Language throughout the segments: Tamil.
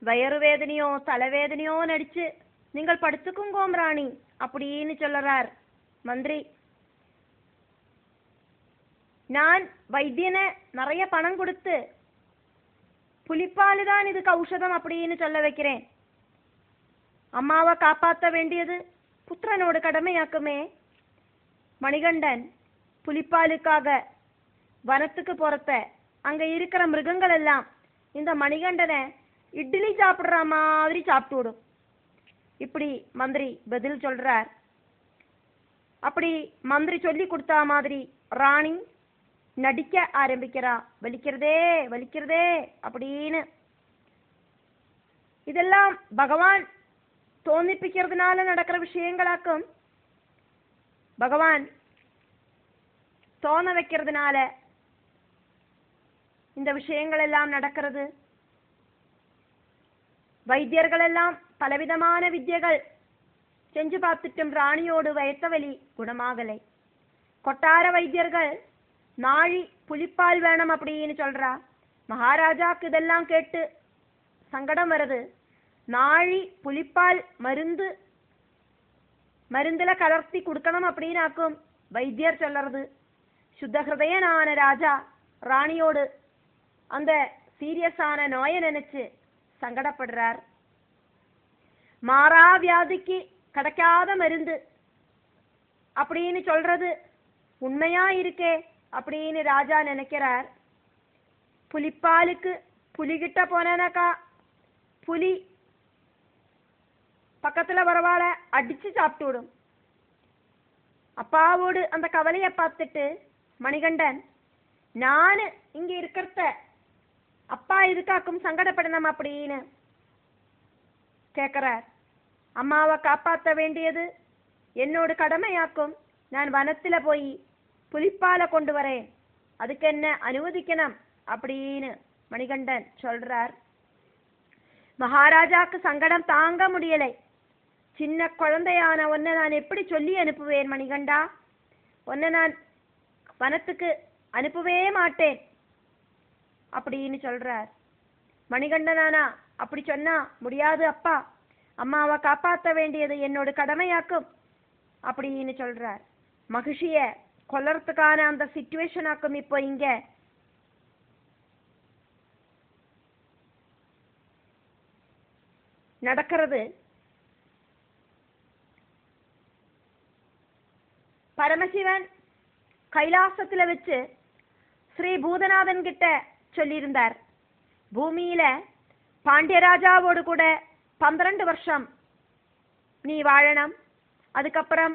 வயறுவேதனையோ தலைவேதனையோ நடிச்சு நீங்கள் படுத்துக்குங்கோம் ராணி அப்படின்னு சொல்லறார் மந்திரி. நான் வைத்தியனை நிறைய பணம் கொடுத்து புலிப்பால் தான் இதுக்கு ஔஷதம் அப்படின்னு சொல்ல வைக்கிறேன். அம்மாவை காப்பாற்ற வேண்டியது புத்திரனோட கடமையாக்குமே. மணிகண்டன் புலிப்பாலுக்காக வனத்துக்கு போறத அங்க இருக்கிற மிருகங்கள் எல்லாம் இந்த மணிகண்டனை இட்லி சாப்பிடுற மாதிரி சாப்பிட்டு விடும். இப்படி மந்திரி பதில் சொல்றார். அப்படி மந்திரி சொல்லி கொடுத்தா மாதிரி ராணி நடிக்க ஆரம்பிக்கிறா. வலிக்கிறதே வலிக்கிறதே அப்படின்னு. இதெல்லாம் பகவான் தோന്നിப்பிக்கிறதுனால நடக்கிற விஷயங்களாக்கும். பகவான் தோண வைக்கிறதுனால இந்த விஷயங்கள் எல்லாம் நடக்கிறது. வைத்தியர்கள் எல்லாம் பலவிதமான வித்தியகள் செஞ்சு பார்த்துட்டும் ராணியோடு வயத்த வலி குணமாகலை. கொட்டார வைத்தியர்கள் நாழி புலிப்பால் வேணும் அப்படின்னு சொல்றா. மகாராஜாக்கு இதெல்லாம் கேட்டு சங்கடம் வருது. நாழி புலிப்பால் மருந்துல கலர்த்தி கொடுக்கணும் அப்படின்னாக்கும் வைத்தியர் சொல்றது. சுத்த ஹிருதயனான ராஜா ராணியோடு அந்த சீரியஸான நோயை நினைச்சு சங்கடப்படுறார். மாறா வியாதிக்கு கிடைக்காத மருந்து அப்படின்னு சொல்றது உண்மையா இருக்கே அப்படின்னு ராஜா நினைக்கிறார். புலிப்பாலுக்கு புலிகிட்ட போனாக்கா புலி பக்கத்துல வரவாள அடிச்சு சாப்பிட்டு விடும். அப்பாவோடு அந்த கவலையை பார்த்துட்டு மணிகண்டன், நானு இங்க இருக்கிறத அப்பா இதுக்காக்கும் சங்கடப்படணும் அப்படின்னு கேட்கிறார். அம்மாவை காப்பாற்ற வேண்டியது என்னோட கடமையாக்கும். நான் வனத்துல போய் புலிப்பாலை கொண்டு வரேன், அதுக்கு என்ன அனுமதிக்கணும் அப்படின்னு மணிகண்டன் சொல்றார். மகாராஜாக்கு சங்கடம் தாங்க முடியலை. சின்ன குழந்தையான உன்னை நான் எப்படி சொல்லி அனுப்புவேன் மணிகண்டா? உன்னை நான் வனத்துக்கு அனுப்பவே மாட்டேன் அப்படின்னு சொல்றார். மணிகண்டனானா அப்படி சொன்னா முடியாது அப்பா, அம்மாவை காப்பாற்ற வேண்டியது என்னோட கடமையாக்கும் அப்படின்னு சொல்றார். மகிழ்ச்சிய கொல்லறதுக்கான அந்த சிச்சுவேஷன் ஆக்கும் இப்போ இங்க. நடக்கிறது. பரமசிவன் கைலாசத்துல வச்சு ஸ்ரீ பூதநாதன் கிட்ட சொல்லியிருந்தார், பூமியில பாண்டியராஜாவோடு கூட 12 வருஷம் நீ வாழணும், அதுக்கப்புறம்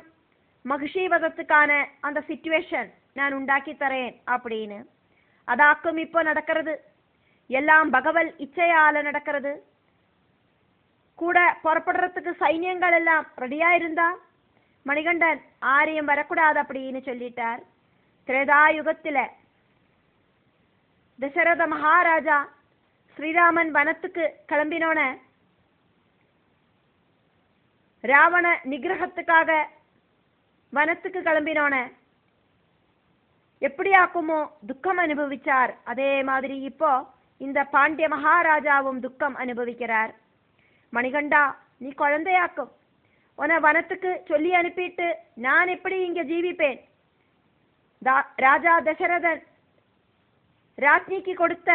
மகிஷீவதத்துக்கான அந்த சிச்சுவேஷன் நான் உண்டாக்கி தரேன் அப்படின்னு. அதாக்கும் இப்போ நடக்கிறது. எல்லாம் பகவல் இச்சையால நடக்கிறது. கூட புறப்படுறதுக்கு சைன்யங்கள் எல்லாம் ரெடியா இருந்தா மணிகண்டன் ஆரியம் வரக்கூடாது அப்படின்னு சொல்லிட்டார். திரேதாயுகத்தில தசரத மகாராஜா ஸ்ரீராமன் வனத்துக்கு கிளம்பினோன ராவண நிகிரகத்துக்காக வனத்துக்கு கிளம்பினோன எப்படி ஆக்குமோ துக்கம் அனுபவிச்சார். அதே மாதிரி இப்போ இந்த பாண்டிய மகாராஜாவும் துக்கம் அனுபவிக்கிறார். மணிகண்டா, நீ குழந்தையாக்கும். உன வனத்துக்கு சொல்லி அனுப்பிட்டு நான் எப்படி இங்க ஜீவிப்பேன்? ராஜா தசரதன் ராஜ்னிக்கு கொடுத்த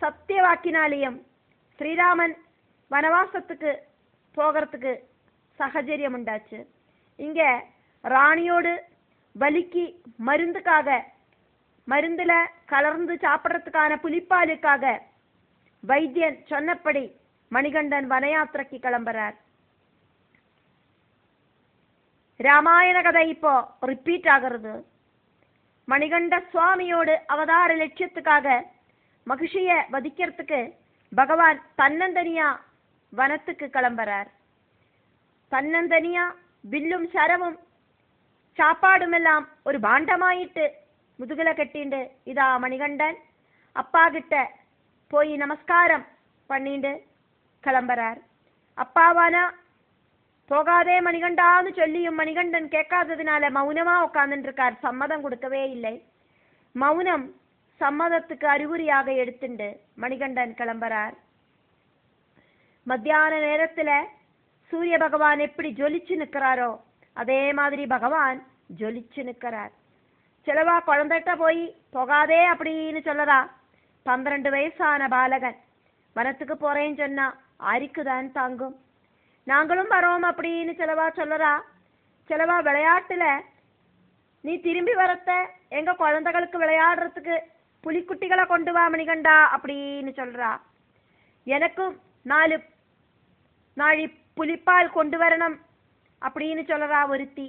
சத்திய வாக்கினாலேயும் ஸ்ரீராமன் வனவாசத்துக்கு போகிறதுக்கு சகஜரியம் உண்டாச்சு. இங்க ராணியோடு வலிக்கு மருந்துல கலர்ந்து சாப்பிட்றதுக்கான புலிப்பாலுக்காக வைத்தியன் சொன்னபடி மணிகண்டன் வனயாத்திரைக்கு கிளம்புறார். ராமாயண கதை இப்போ ரிப்பீட் ஆகிறது. மணிகண்ட சுவாமியோடு அவதார லட்சியத்துக்காக மகிஷிய வதிக்கிறதுக்கு பகவான் தன்னந்தனியா வனத்துக்கு கிளம்புறார். தன்னந்தனியா வில்லும் சரவும் சாப்பாடும் எல்லாம் ஒரு பாண்டமாயிட்டு முதுகுல கட்டிண்டு இதா மணிகண்டன் அப்பா கிட்ட போய் நமஸ்காரம் பண்ணிண்டு கிளம்புறார். அப்பாவானா போகாதே மணிகண்டான்னு சொல்லியும் மணிகண்டன் கேட்காததுனால மௌனமா உட்கார்ந்துட்டு இருக்கார். சம்மதம் கொடுக்கவே இல்லை. மௌனம் சம்மதத்துக்கு அறிகுறியாக எடுத்துண்டு மணிகண்டன் கிளம்புறார். மத்தியான நேரத்துல சூரிய பகவான் எப்படி ஜொலிச்சு நிற்கிறாரோ அதே மாதிரி பகவான் ஜொலிச்சு நிற்கிறார். சிலவா குழந்தைகிட்ட போய் போகாதே அப்படின்னு சொல்லறா. 12 வயசான பாலகன் வனத்துக்கு போறேன்னு சொன்னா ஆரிக்குதான் தாங்கும். நாங்களும் வரோம் அப்படின்னு சிலவா சொல்லறா. சிலவா விளையாட்டுல நீ திரும்பி வரத்த எங்க குழந்தைகளுக்கு விளையாடுறதுக்கு புலிக்குட்டிகளை கொண்டு வா மணிகண்டா அப்படின்னு சொல்றா. எனக்கும் 4 நாழி புலிப்பால் கொண்டு வரணும் அப்படின்னு சொல்லறா ஒருத்தி.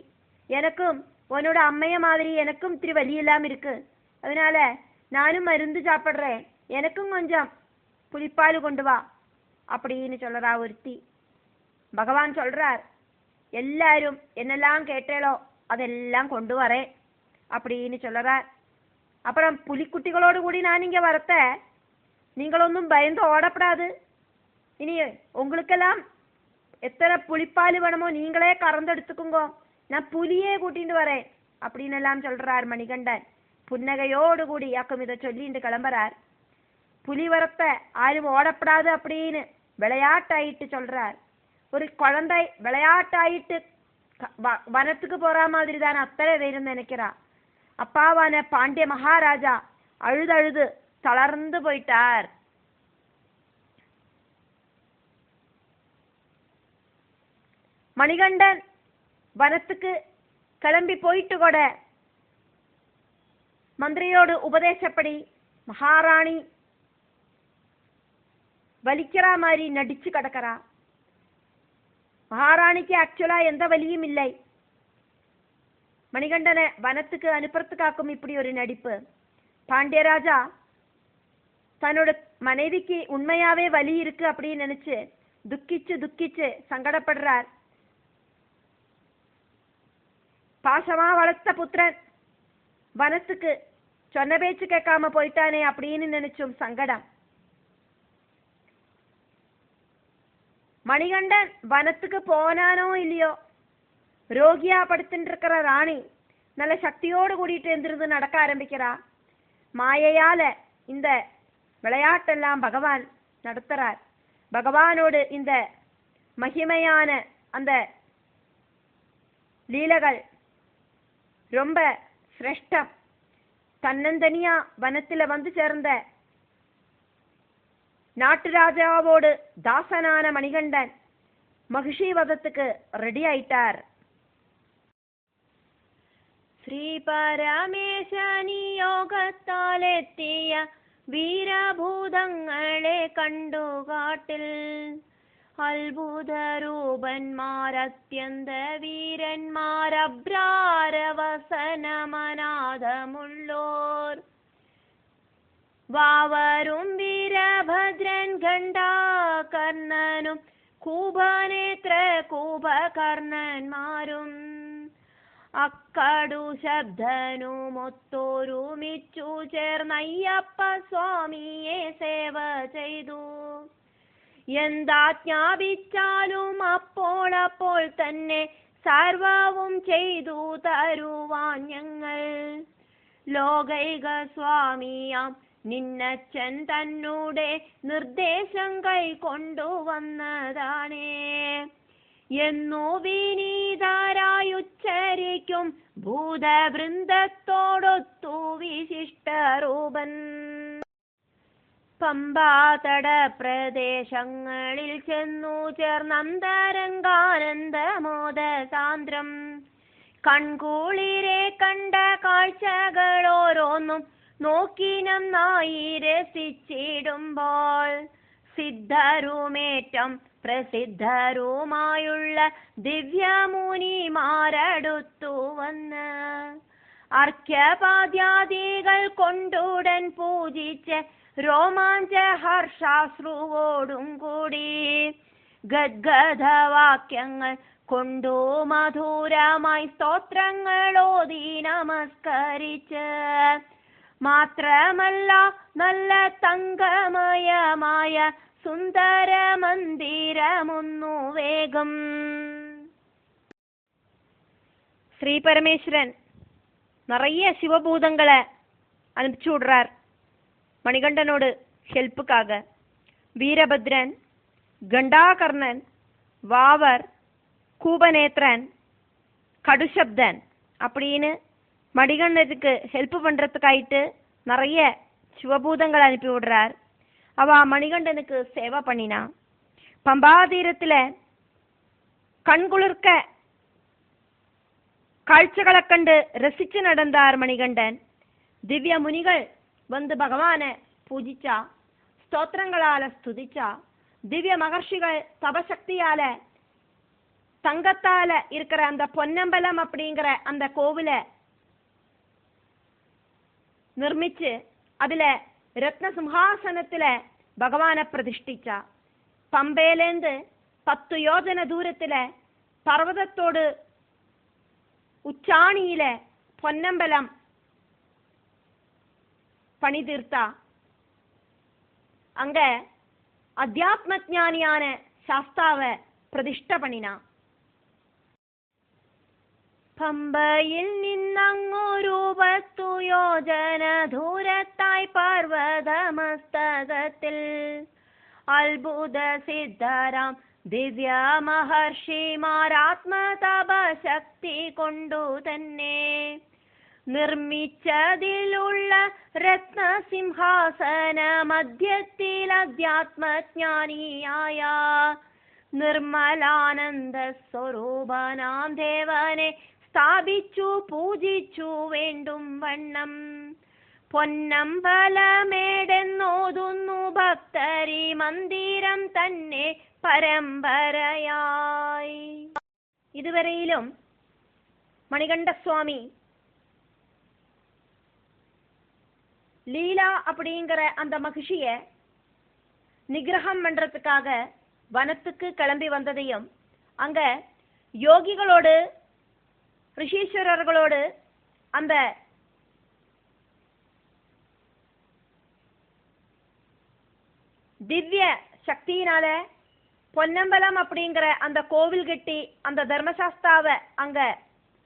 எனக்கும் உன்னோட அம்மைய மாதிரி எனக்கும் இத்திரி வலி இல்லாம இருக்கு, அதனால நானும் மருந்து சாப்பிட்றேன், எனக்கும் கொஞ்சம் புலிப்பால் கொண்டு வா அப்படின்னு சொல்லறா ஒருத்தி. பகவான் சொல்றார், எல்லாரும் என்னெல்லாம் கேட்டேளோ அதெல்லாம் கொண்டு வரேன் அப்படின்னு சொல்லறார். அப்புறம் புலிக்குட்டிகளோடு கூடி நான் இங்க வரத்த நீங்களொன்னும் பயந்து ஓடப்படாது. இனி உங்களுக்கெல்லாம் எத்தனை புலிப்பால் வேணுமோ நீங்களே கறந்தெடுத்துக்குங்கோ, நான் புலியே கூட்டிட்டு வரேன் அப்படின்னு எல்லாம் சொல்றார் மணிகண்டன். புன்னகையோடு கூடி யாக்கும் இதை சொல்லிட்டு கிளம்புறார். புலி வரத்த ஆரும் ஓடப்படாது அப்படின்னு விளையாட்டாயிட்டு சொல்றார். ஒரு குழந்தை விளையாட்டாயிட்டு வனத்துக்கு போற மாதிரி தான் அத்தனை பேரும் நினைக்கிறா. அப்பாவான பாண்டிய மகாராஜா அழுது தளர்ந்து போயிட்டார். மணிகண்டன் வனத்துக்கு கிளம்பி போயிட்டு கூட மந்திரியோடு உபதேசப்படி மகாராணி வலிக்கிறா மாதிரி நடிச்சு கிடக்கிறா. மகாராணிக்கு ஆக்சுவலா எந்த வலியும் இல்லை. மணிகண்டனை வனத்துக்கு அனுப்புறதுக்காக்கும் இப்படி ஒரு நடிப்பு. பாண்டியராஜா தன்னோட மனைவிக்கு உண்மையாவே வலி இருக்கு அப்படின்னு நினைச்சு துக்கிச்சு சங்கடப்படுறார். பாசமா வளர்த்த புத்திரன் வனத்துக்கு சொன்ன பேச்சு கேட்காம போயிட்டானே அப்படின்னு நினைச்சும் சங்கடம். மணிகண்டன் வனத்துக்கு போனானோ இல்லையோ, ரோகியா படுத்துட்டு இருக்கிற ராணி நல்ல சக்தியோடு கூட்டிட்டு எந்திருந்து நடக்க ஆரம்பிக்கிறா. மாயையால இந்த விளையாட்டெல்லாம் பகவான் நடத்துறார். பகவானோடு இந்த மகிமையான அந்த லீலைகள் ரொம்ப சிரேஷ்டம். தன்னந்தனியா வனத்துல வந்து சேர்ந்த நாட்டு ராஜாவோடு தாசனான மணிகண்டன் மகிஷி வதத்துக்கு ரெடி ஆயிட்டார். ശ്രീ പരമേശ നിയോഗത്താലെത്തിയ വീരഭൂതങ്ങളെ കണ്ടുകാട്ടിൽ അത്ഭുതരൂപന്മാരത്യന്ത വീരന്മാരഭ്രാരവസനമനാഥമുള്ളോർ വാവരും വീരഭദ്രൻ ഖണ്ഡാകർണനും കൂപനേത്ര കൂപകർണന്മാരും അക്കടു ശബ്ദനുമൊത്തൊരുമിച്ചു ചേർന്നയ്യപ്പ സ്വാമിയെ സേവ ചെയ്തു. എന്താജ്ഞാപിച്ചാലും അപ്പോൾ തന്നെ സർവവും ചെയ്തു തരുവാൻ ഞങ്ങൾ. ലോകൈക സ്വാമിയാം നിന്നച്ഛൻ തന്നൂടെ നിർദ്ദേശം കൈക്കൊണ്ടുവന്നതാണേ എന്നു വിനീതരായുച്ചരിക്കും ഭൂതവൃന്ദത്തോടൊത്തു വിശിഷ്ടരൂപൻ. പമ്പാതട പ്രദേശങ്ങളിൽ ചെന്നു ചേർന്നന്തരംഗാനന്ദമോദ സാന്ദ്രം. കൺകൂളിരെ കണ്ട കാഴ്ചകളോരോന്നും നോക്കി നന്നായി രസിച്ചിടുമ്പോൾ സിദ്ധരുമേറ്റം പ്രസിദ്ധരുമായുള്ള ദിവ്യമുനിമാരടുത്തു വന്ന് അർഘ്യപാദ്യാദികൾ കൊണ്ടുടൻ പൂജിച്ച് രോമാഞ്ചഹർഷാശ്രുവോടും കൂടി ഗദ്ഗദവാക്യങ്ങൾ കൊണ്ടു മധുരമായി സ്തോത്രങ്ങളോതി നമസ്കരിച്ച് മാത്രമല്ല നല്ല തങ്കമയമായ സുന്ദര മന്ദിരമൊന്നു വേഗം. ஸ்ரீ பரமேஸ்வரன் நிறைய சிவபூதங்களை அனுப்பிச்சு விடுறார் மணிகண்டனோடு ஹெல்ப்புக்காக. வீரபத்ரன் கண்டாகர்ணன், வாவர், கூபநேத்திரன், கடுசப்தன் அப்படின்னு மணிகண்டனுக்கு ஹெல்ப் பண்றதுக்காயிட்டு நிறைய சிவபூதங்கள் அனுப்பி விடுறார். அவ மணிகண்டனுக்கு சேவை பண்ணினா. பம்பாதீரத்துல கண்குளிர்க்க காட்சிகளை கண்டு ரசிச்சு நடந்தார் மணிகண்டன். திவ்ய முனிகள் வந்து பகவான பூஜிச்சா, ஸ்தோத்திரங்களால ஸ்துதிச்சா. திவ்ய மகர்ஷிகள் தபசக்தியால தங்கத்தால இருக்கிற அந்த பொன்னம்பலம் அப்படிங்கிற அந்த கோவில நிர்மிச்சு அதுல ரத்ன சிம்ஹாசனத்துல பகவான பிரதிஷ்டிச்சா. பம்பேலேந்து 10 யோஜன தூரத்துல பர்வதத்தோடு உச்சாணியில பொன்னம்பலம் பணிதீர்த்தா. அங்க அத்தியாத்ம ஞானியான சாஸ்தாவை பிரதிஷ்ட பண்ணினா. പമ്പയിൽ നിന്നങ്ങൊരു 10 യോജന ദൂരത്തായി പർവതമസ്തകത്തിൽ അത്ഭുത സിദ്ധരാം ദിവ്യ മഹർഷിമാരാത്മതപശക്തി കൊണ്ടു തന്നെ നിർമ്മിച്ചതിലുള്ള രത്നസിംഹാസന മധ്യത്തിൽ അധ്യാത്മജ്ഞാനിയായ നിർമ്മലാനന്ദ സ്വരൂപനാം ദേവനെ സ്ഥാപിച്ചു പൂജിച്ചു വേണ്ടും വണ്ണം പൊന്നമ്പലമേടെന്നോതുന്നു ഭക്തരി മന്ദിരം തന്നെ പരമ്പരയായി. ഇതുവരെയിലും மணிகண்ட சுவாமி லீலா அப்படிங்கிற அந்த மகிழ்ச்சிய நிகிரகம் பண்றதுக்காக வனத்துக்கு கிளம்பி வந்ததையும், அங்க யோகிகளோடு ரிஷீஸ்வரர்களோடு அந்த திவ்ய சக்தியினால பொன்னம்பலம் அப்படிங்கிற அந்த கோவில் கட்டி அந்த தர்மசாஸ்தாவை அங்க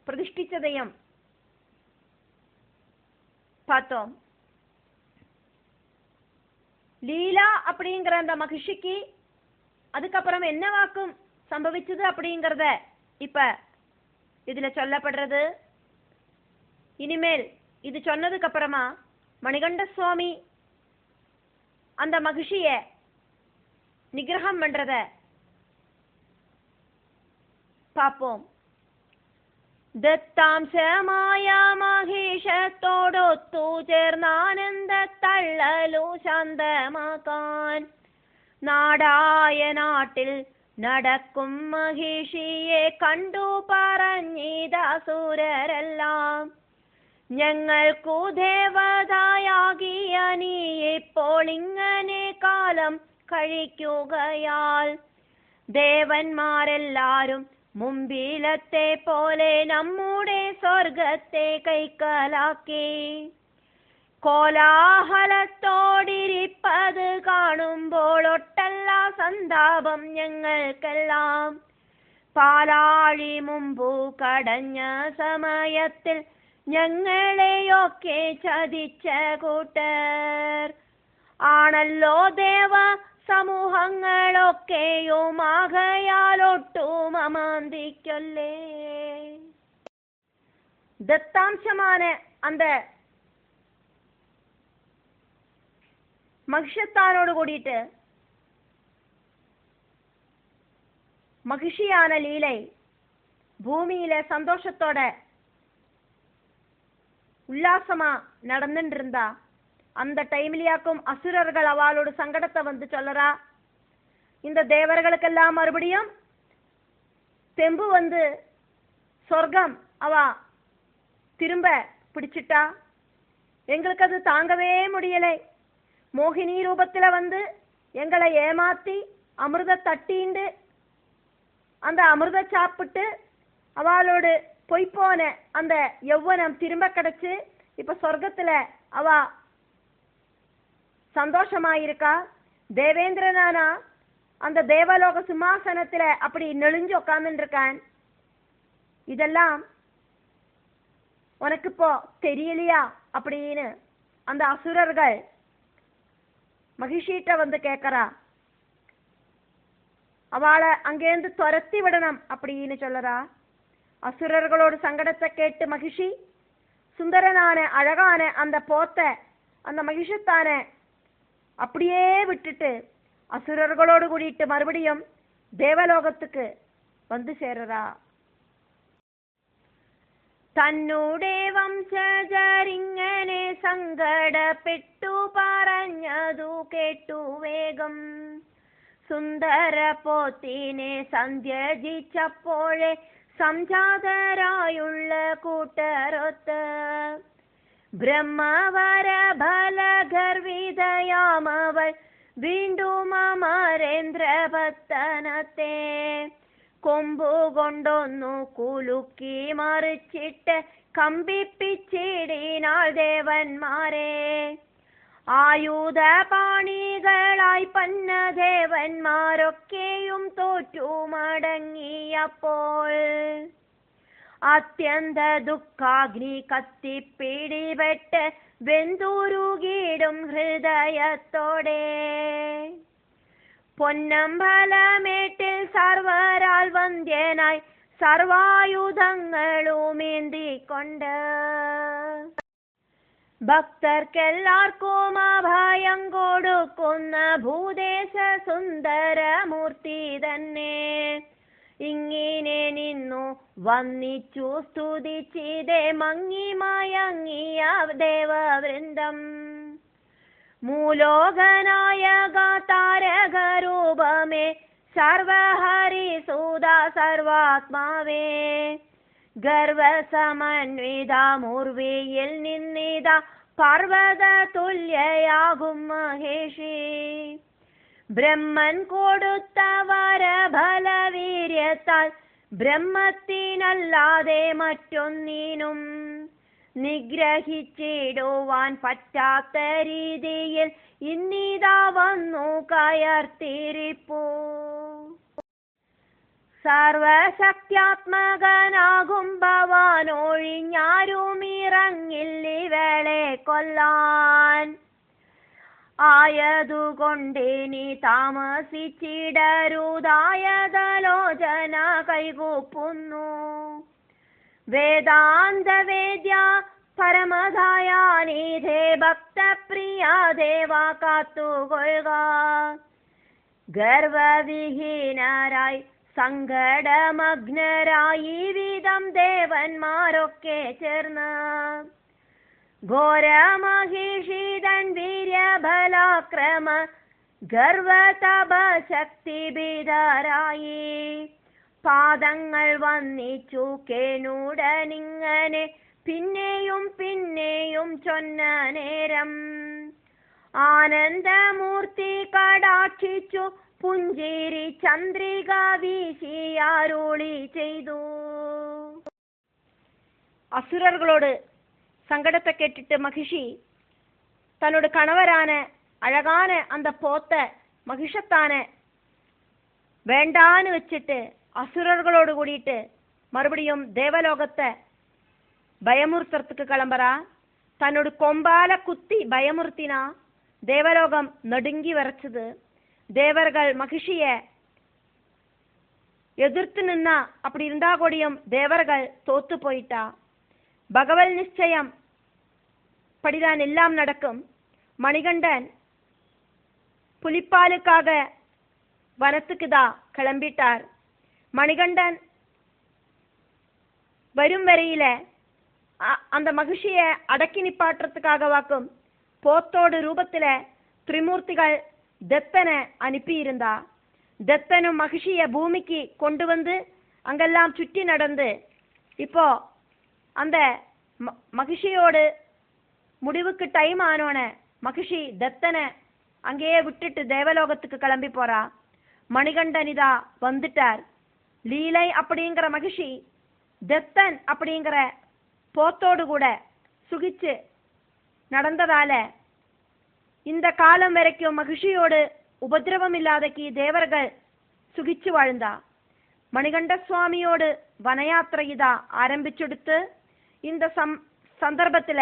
பிரதிஷ்டிச்சதையும் பார்த்தோம். லீலா அப்படிங்கிற அந்த மகிழ்ச்சிக்கு அதுக்கப்புறம் என்ன வாக்கும் சம்பவிச்சது அப்படிங்கறத இப்ப இதுல சொல்லப்படுறது. இனிமேல் இது சொன்னதுக்கு அப்புறமா மணிகண்ட சுவாமி அந்த மகிழ்ச்சிய நிகிரகம் பண்றத பாப்போம். ദത്താംശമായ മഹേഷത്തോടൊത്തു ചേർന്നാനന്ദ തള്ളലു ശാന്തമാക്കാൻ നാടായ നാട്ടിൽ നടക്കും മഹിഷിയെ കണ്ടു പറഞ്ഞിതാസുരരെല്ലാം ഞങ്ങൾക്കു ദേവതയാകിയ നീ ഇപ്പോൾ ഇങ്ങനെ കാലം കഴിക്കുകയാൽ ദേവന്മാരെല്ലാരും മുമ്പിലത്തെ പോലെ നമ്മുടെ സ്വർഗത്തെ കൈക്കലാക്കി കോലാഹലത്തോടിരിപ്പത് കാണുമ്പോൾ ഒട്ടല്ല സന്താപം ഞങ്ങൾക്കെല്ലാം. പാലാഴി മുമ്പു കടഞ്ഞ സമയത്തിൽ ഞങ്ങളെയൊക്കെ ചതിച്ച കൂട്ടർ ആണല്ലോ ദേവ സമൂഹങ്ങളൊക്കെയും ആകയാലൊട്ടും അമാന്തിക്കൊല്ലേ. ദത്താംശமான அந்த மகிஷத்தானோடு கூடிட்டு மகிழ்ச்சியான லீலை பூமியில சந்தோஷத்தோட உல்லாசமா நடந்துட்டு இருந்தா அந்த டைம்லயாக்கும் அசுரர்கள் அவளோட சங்கடத்தை வந்து சொல்லறா. இந்த தேவர்களுக்கெல்லாம் மறுபடியும் தெம்பு வந்து சொர்க்கம் அவ திரும்ப பிடிச்சிட்டா. எங்களுக்கு அது தாங்கவே முடியலை. மோகினி ரூபத்துல வந்து எங்களை ஏமாத்தி அமிர்த தட்டிண்டு அந்த அமிர்த சாப்பிட்டு அவளோடு பொய்ப்போன அந்த யௌவனம் திரும்ப கிடைச்சு இப்ப சொர்க்கத்துல அவ சந்தோஷமாயிருக்கா. தேவேந்திரனானா அந்த தேவலோக சிம்மாசனத்துல அப்படி நெளிஞ்சு உட்கார்ந்துட்டு இருக்கான். இதெல்லாம் உனக்கு இப்போ தெரியலையா அப்படின்னு அந்த அசுரர்கள் மகிஷிட்ட வந்து கேட்கறா. அவளை அங்கேருந்து துரத்தி விடணும் அப்படின்னு சொல்லறா. அசுரர்களோட சங்கடத்தை கேட்டு மகிஷி சுந்தரனான அழகான அந்த போத்தை அந்த மகிஷத்தான அப்படியே விட்டுட்டு அசுரர்களோடு கூடிட்டு மறுபடியும் தேவலோகத்துக்கு வந்து சேரறா. തന്നൂടെ വംശജരിങ്ങനെ സങ്കടപ്പെട്ടു പറഞ്ഞതു കേട്ടു വേഗം സുന്ദര പോത്തിനെ സന്ധ്യജിച്ചപ്പോഴേ സംജാതരായുള്ള കൂട്ടരൊത്ത് ബ്രഹ്മവര ഫലഗർവിതയാമവൾ വീണ്ടും അമരേന്ദ്രപത്തനത്തെ കൊമ്പുകൊണ്ടൊന്നു കുലുക്കി മറിച്ചിട്ട് കമ്പിപ്പിച്ചിടിനാൾ ദേവന്മാരെ. ആയുധപാണികളായി പന്ന ദേവന്മാരൊക്കെയും തോറ്റു മടങ്ങിയപ്പോൾ അത്യന്ത ദുഃഖാഗ്നി കത്തിപ്പിടിപെട്ട് വെന്തുരുകിടും ഹൃദയത്തോടെ പൊന്നമ്പലമേട്ടിൽ സർവരാൽ വന്ധ്യനായി സർവായുധങ്ങളുമേന്തിക്കൊണ്ട് ഭക്തർക്കെല്ലാവർക്കും അഭയം കൊടുക്കുന്ന ഭൂദേശ സുന്ദരമൂർത്തി തന്നെ ഇങ്ങനെ നിന്നു വന്നിച്ചു സ്തുതിച്ചിതേ മങ്ങി മയങ്ങിയ ദേവവൃന്ദം. മൂലോകനായക താരകരൂപമേ സർവഹരിസൂത സർവാത്മാവേ ഗർവസമന്വിത മൂർവിയിൽ നിന്നിത പർവ്വത തുല്യയാകും മഹേഷി. ബ്രഹ്മൻ കൊടുത്ത വരഫലവീര്യത്താൽ ബ്രഹ്മത്തിനല്ലാതെ മറ്റൊന്നിനും നിഗ്രഹിച്ചിടുവാൻ പറ്റാത്ത രീതിയിൽ ഇന്നിതാ വന്നു കയർത്തിരിപ്പൂ. സർവശക്തിയാത്മകനാകും ഭവാനൊഴിഞ്ഞാരും ഇറങ്ങില്ലിവളെ കൊല്ലാൻ. ആയതുകൊണ്ടിനി താമസിച്ചിടരുതായതലോചന കൈകൂപ്പുന്നു. വേദാന്തവേദ്യ പരമദയാനിധേ ഭക്തപ്രിയ ദേവ കാത്തുകൊള്ളുക. ഗർവവിഹീനരായി സങ്കടമഗ്നരായി വിധം ദേവന്മാരൊക്കെ ചേർന്ന് ഘോരമഹിഷിതൻ വീര്യബലാക്രമ ഗർവതപശക്തിഭീതരായി പാദങ്ങൾ വന്നിച്ചു കേണുടനിങ്ങനെ പിന്നെയും പിന്നെയും ചൊന്ന നേരം ആനന്ദമൂർത്തി കടാക്ഷിച്ചു പുഞ്ചിരി ചന്ദ്രിക വീശിയാരുളി ചെയ്തു. അസുരர்களோடு சங்கடத்தை கேட்டுட்டு மகிஷி தன்னோட கணவரான அழகான அந்த போத்த மகிஷத்தான வேண்டான்னு வச்சுட்டு அசுரர்களோடு கூடிட்டு மறுபடியும் தேவலோகத்தை பயமுறுத்துறதுக்கு கிளம்புறா. தன்னோட கொம்பால குத்தி பயமுறுத்தினா தேவலோகம் நடுங்கி வரைச்சது. தேவர்கள் மகிஷிய எதிர்த்து நின்னா அப்படி இருந்தா கூடியும் தேவர்கள் தோத்து போயிட்டா. பகவல் நிச்சயம் படிதான் எல்லாம் நடக்கும். மணிகண்டன் புலிப்பாலுக்காக வனத்துக்குதா கிளம்பிட்டார். மணிகண்டன் வரும் வரையில அந்த மகிழ்ச்சிய அடக்கி நிப்பாட்டுறதுக்காக வாக்கும் போத்தோடு ரூபத்துல திரிமூர்த்திகள் தத்தனை அனுப்பியிருந்தா. தத்தனும் மகிழ்ச்சிய பூமிக்கு கொண்டு வந்து அங்கெல்லாம் சுற்றி நடந்து இப்போ அந்த மகிழ்ச்சியோடு முடிவுக்கு டைம் ஆனோன மகிழ்ச்சி தத்தனை அங்கேயே விட்டுட்டு தேவலோகத்துக்கு கிளம்பி போறா. மணிகண்டனிதா வந்துட்டார். லீலை அப்படிங்கிற மகிழ்ச்சி தத்தன் அப்படிங்கிற போத்தோடு கூட சுகிச்சு நடந்ததால இந்த காலம் வரைக்கும் மகிழ்ச்சியோடு உபதிரவம் இல்லாதக்கு தேவர்கள் சுகிச்சு வாழ்ந்தா. மணிகண்ட சுவாமியோடு வனயாத்திரையிதா ஆரம்பிச்சுடுத்து இந்த சந்தர்ப்பத்துல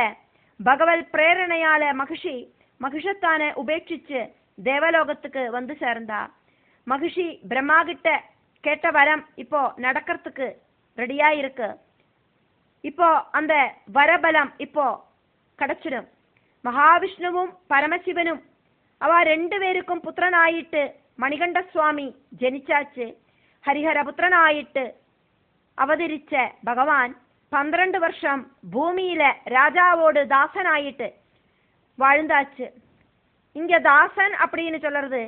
பகவல் பிரேரணையால மகிழ்ச்சி மகிஷத்தான உபேட்சிச்சு தேவலோகத்துக்கு வந்து சேர்ந்தா. மகிஷி பிரம்மா கிட்ட கேட்ட வரம் இப்போ நடக்கிறதுக்கு ரெடியா இருக்கு. இப்போ அந்த வரபலம் இப்போ கிடைச்சிடும். மகாவிஷ்ணுவும் பரமசிவனும் அவ 2 பேருக்கும் புத்திரனாயிட்டு மணிகண்ட சுவாமி ஜனிச்சாச்சு. ஹரிஹர புத்திரனாயிட்டு அவதரிச்ச பகவான் 12 வருஷம் பூமியில ராஜாவோடு தாசனாயிட்டு வாழ்ந்தாச்சு. இங்க தாசன் அப்படின்னு சொல்றது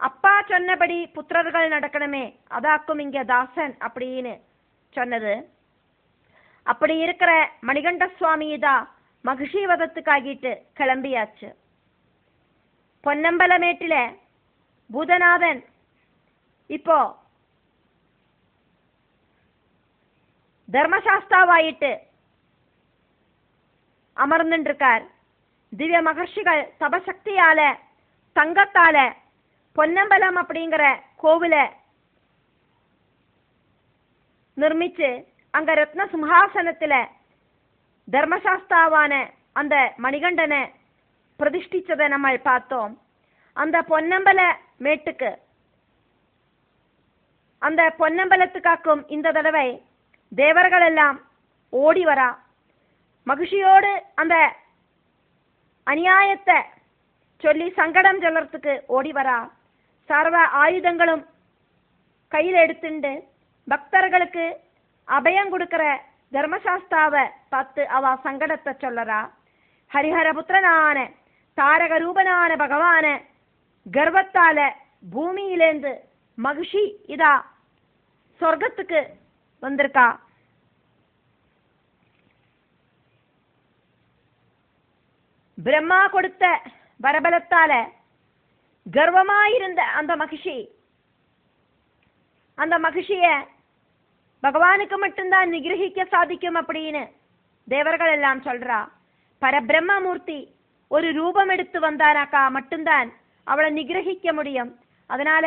அப்பா சொன்னபடி புத்திரர்கள் நடக்கணுமே, அதாக்கும் இங்க தாசன் அப்படின்னு சொன்னது. அப்படி இருக்கிற மணிகண்ட சுவாமி தான் மகிஷி வதத்துக்காகிட்டு கிளம்பியாச்சு. பொன்னம்பலமேட்டில பூதநாதன் இப்போ தர்மசாஸ்தாவாயிட்டு அமர்ந்துட்டு இருக்கார். திவ்ய மகர்ஷிகள் தபசக்தியால தங்கத்தால பொன்னம்பலம் அப்படிங்கிற கோவில நிர்மிச்சு அங்க ரத்ன சிம்ஹாசனத்துல தர்மசாஸ்தாவான அந்த மணிகண்டனை பிரதிஷ்டிச்சதை நம்ம பார்த்தோம். அந்த பொன்னம்பல மேட்டுக்கு அந்த பொன்னம்பலத்துக்காக்கும் இந்த தடவை தேவர்கள் எல்லாம் ஓடி வரா. மகிழ்ச்சியோடு அந்த அநியாயத்தை சொல்லி சங்கடம் சொல்லறதுக்கு ஓடி வரா. சர்வ ஆயுதங்களும் கையில் எடுத்துண்டு பக்தர்களுக்கு அபயம் கொடுக்கிற தர்மசாஸ்தாவை பார்த்து அவ சங்கடத்தை சொல்லறா. ஹரிஹரபுத்திரனான தாரக ரூபனான பகவான கர்வத்தால பூமியிலேந்து மகிஷி இதா சொர்க்கத்துக்கு வந்திருக்கா. பிரம்மா கொடுத்த வரபலத்தால கர்வமாயிருந்த அந்த மகிஷிய பகவானுக்கு மட்டும்தான் நிகிரகிக்க சாதிக்கும் அப்படின்னு தேவர்கள் எல்லாம் சொல்றா. பரபிரம்மமூர்த்தி ஒரு ரூபம் எடுத்து வந்தானாக்கா மட்டும்தான் அவளை நிகிரகிக்க முடியும். அதனால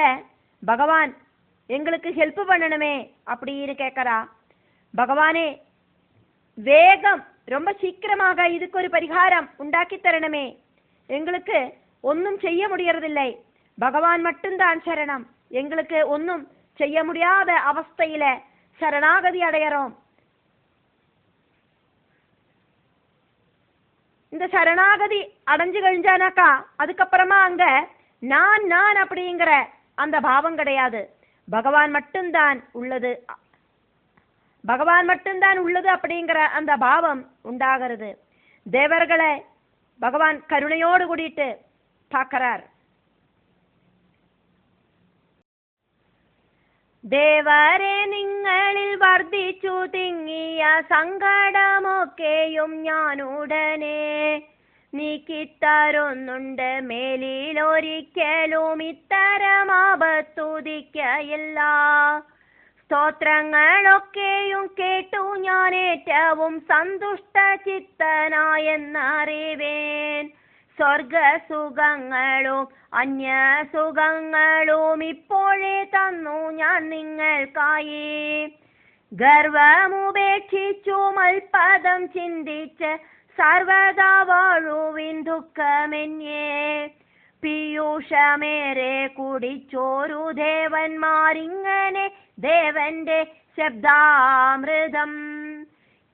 பகவான் எங்களுக்கு ஹெல்ப் பண்ணணுமே அப்படின்னு கேட்கறா. பகவானே வேகம் ரொம்ப சீக்கிரமாக இதுக்கு ஒரு பரிகாரம் உண்டாக்கி தரணுமே, எங்களுக்கு ஒன்னும் செய்ய முடியறதில்லை, பகவான் மட்டும்தான் சரணம், எங்களுக்கு ஒன்னும் செய்ய முடியாத அவஸ்தையில சரணாகதி அடையறோம். இந்த சரணாகதி அடைஞ்சு கழிஞ்சானாக்கா அதுக்கப்புறமா அங்க நான் அப்படிங்கிற அந்த பாவம் கிடையாது, பகவான் மட்டும்தான் உள்ளது அப்படிங்கிற அந்த பாவம் உண்டாகிறது. தேவர்களை பகவான் கருணையோடு கூடிட்டு பார்க்கிறார். ദേവരെ നിങ്ങളിൽ വർദ്ധിച്ചു തിങ്ങിയ സങ്കടമൊക്കെയും ഞാനുടനെ നീക്കിത്തരുന്നുണ്ട്. മേലിലൊരിക്കലും ഇത്തരം ആപത്തുദിക്കയില്ല. സ്തോത്രങ്ങളൊക്കെയും കേട്ടു ഞാൻ ഏറ്റവും സന്തുഷ്ട ചിത്തനായെന്നറിവേൻ. സ്വർഗസുഖങ്ങളും അന്യസുഖങ്ങളും ഇപ്പോഴേ തന്നു ഞാൻ നിങ്ങൾക്കായി. ഗർവമുപേക്ഷിച്ചു മൽപദം ചിന്തിച്ച് സർവദാ വാഴുവിൻ ദുഃഖമെന്യേ. പീയൂഷമേറെ കുടിച്ചോരു ദേവന്മാരിങ്ങനെ ദേവന്റെ ശബ്ദാമൃതം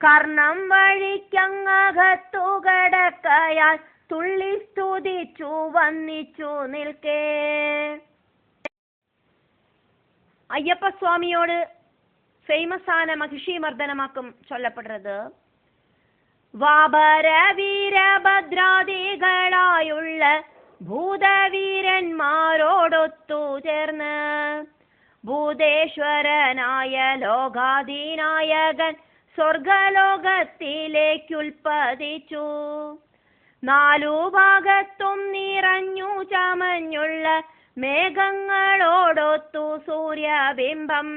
കർണം വഴിക്കങ്ങകത്തു കടക്കയാൽ തുള്ളി സ്തുതിച്ചു വന്നിച്ചു നിൽക്കേ. ஐயப்ப சுவாமியோடு ஃபேமஸான மகிஷி மர்தனமாக்கும் சொல்லப்படுறது. വാപര വീരഭദ്രാദികളായുള്ള ഭൂതവീരന്മാരോടൊത്തു ചേർന്ന് ഭൂതേശ്വരനായ ലോകാധിനായകൻ സ്വർഗലോകത്തിലേക്കുൽപ്പതിച്ചു. 4 ഭാഗത്തും നിറഞ്ഞു ചമഞ്ഞുള്ള മേഘങ്ങളോടൊത്തു സൂര്യബിംബം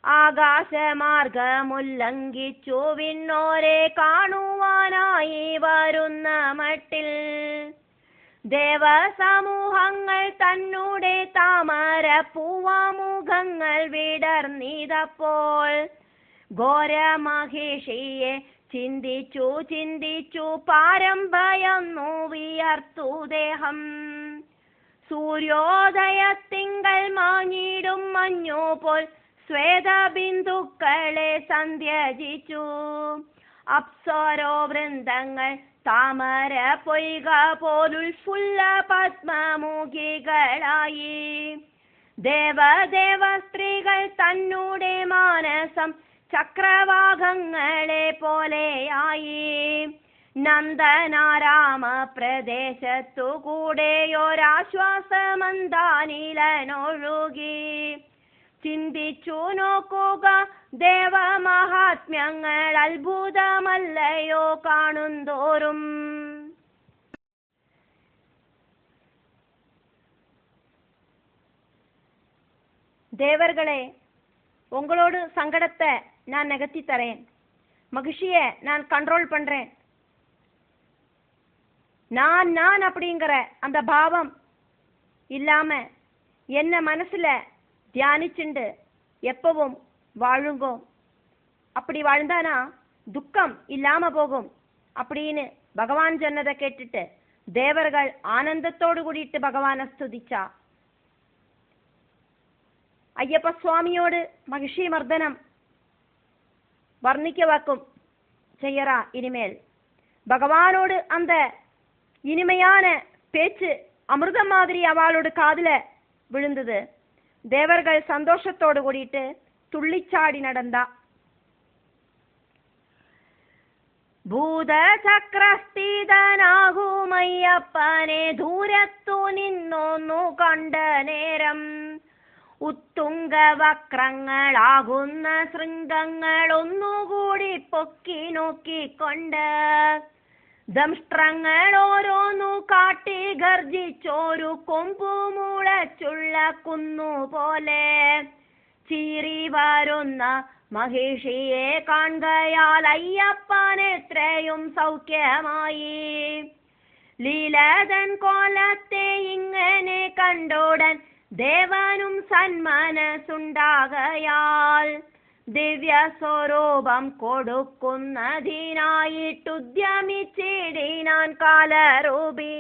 ആകാശമാർഗമുല്ലംഘിച്ചു വിണ്ണോരെ കാണുവാനായി വരുന്ന മട്ടിൽ ദേവസമൂഹങ്ങൾ തന്നുടെ താമര പൂവാമുഖങ്ങൾ വിടർന്നിതപ്പോൾ ഘോരമഹിഷിയെ ചിന്തിച്ചു പാരം ഭയന്നു വിയർത്തു ദേഹം. സൂര്യോദയത്തിങ്കൾ മാഞ്ഞിടും മഞ്ഞുപോൽ ശ്വേതബിന്ദുക്കളെ സന്ധ്യജിച്ചു. അപ്സരോ വൃന്ദങ്ങൾ താമര പൊയ്ക പോലുൽഫുല്ല പത്മമുഖികളായി. ദേവദേവ സ്ത്രീകൾ തന്നെ മാനസം ചക്രവാകങ്ങളെ പോലെയായി. നന്ദനാരാമ പ്രദേശത്തുകൂടെയൊരാശ്വാസമന്താനിലനൊഴുകി. ചിന്തിച്ചു നോക്കുക ദേവമഹാത്മ്യങ്ങൾ അത്ഭുതമല്ലയോ കാണുന്തോറും. தேவர்களே, உங்களோடு சங்கடத்தை நான் நகர்த்தி தரேன். மகிழ்ச்சியை நான் கண்ட்ரோல் பண்றேன். நான் அப்படிங்கிற அந்த பாவம் இல்லாம என்ன மனசுல தியானிச்சுண்டு எப்பவும் வாழுங்கோ. அப்படி வாழ்ந்தானா துக்கம் இல்லாம போகும் அப்படின்னு பகவான் சொன்னதை கேட்டுட்டு தேவர்கள் ஆனந்தத்தோடு கூடிட்டு பகவானை ஸ்துதிச்சா. ஐயப்ப சுவாமியோடு மகிழ்ச்சி மர்தனம் வர்ணிக்க வாக்கும் செய்யறா. இனிமேல் பகவானோடு அந்த இனிமையான பேச்சு அமிர்தம் மாதிரி அவளோட காதுல விழுந்தது. தேவர்கள் சந்தோஷத்தோடு கூடிட்டு துள்ளிச்சாடி நடந்தா. ഭൂത ചക്രസ്ഥിതനാകുമയ്യപ്പനെ ദൂരത്തു നിന്നൊന്നു കണ്ട നേരം ഉത്തുംഗവക്രങ്ങളാകുന്ന ശൃംഗങ്ങൾ ഒന്നുകൂടി പൊക്കി നോക്കിക്കൊണ്ട് ദംഷ്ട്രങ്ങൾ ഓരോന്നു കാട്ടി ഗർജിച്ചോരു കൊമ്പുമുളച്ചുള്ള കുന്നുപോലെ ചീറി വരുന്ന മഹിഷിയെ കാണുകയാൽ അയ്യപ്പനെത്രയും സൗഖ്യമായി. ലീലതൻ കോലത്തെ ഇങ്ങനെ കണ്ടോടൻ ദേവനും സന്മനസ്സുണ്ടാകയാൽ ദിവ്യ സ്വരൂപം കൊടുക്കുന്നതിനായിട്ടുദ്യമിച്ചിടിനാൻ കാലരൂപി.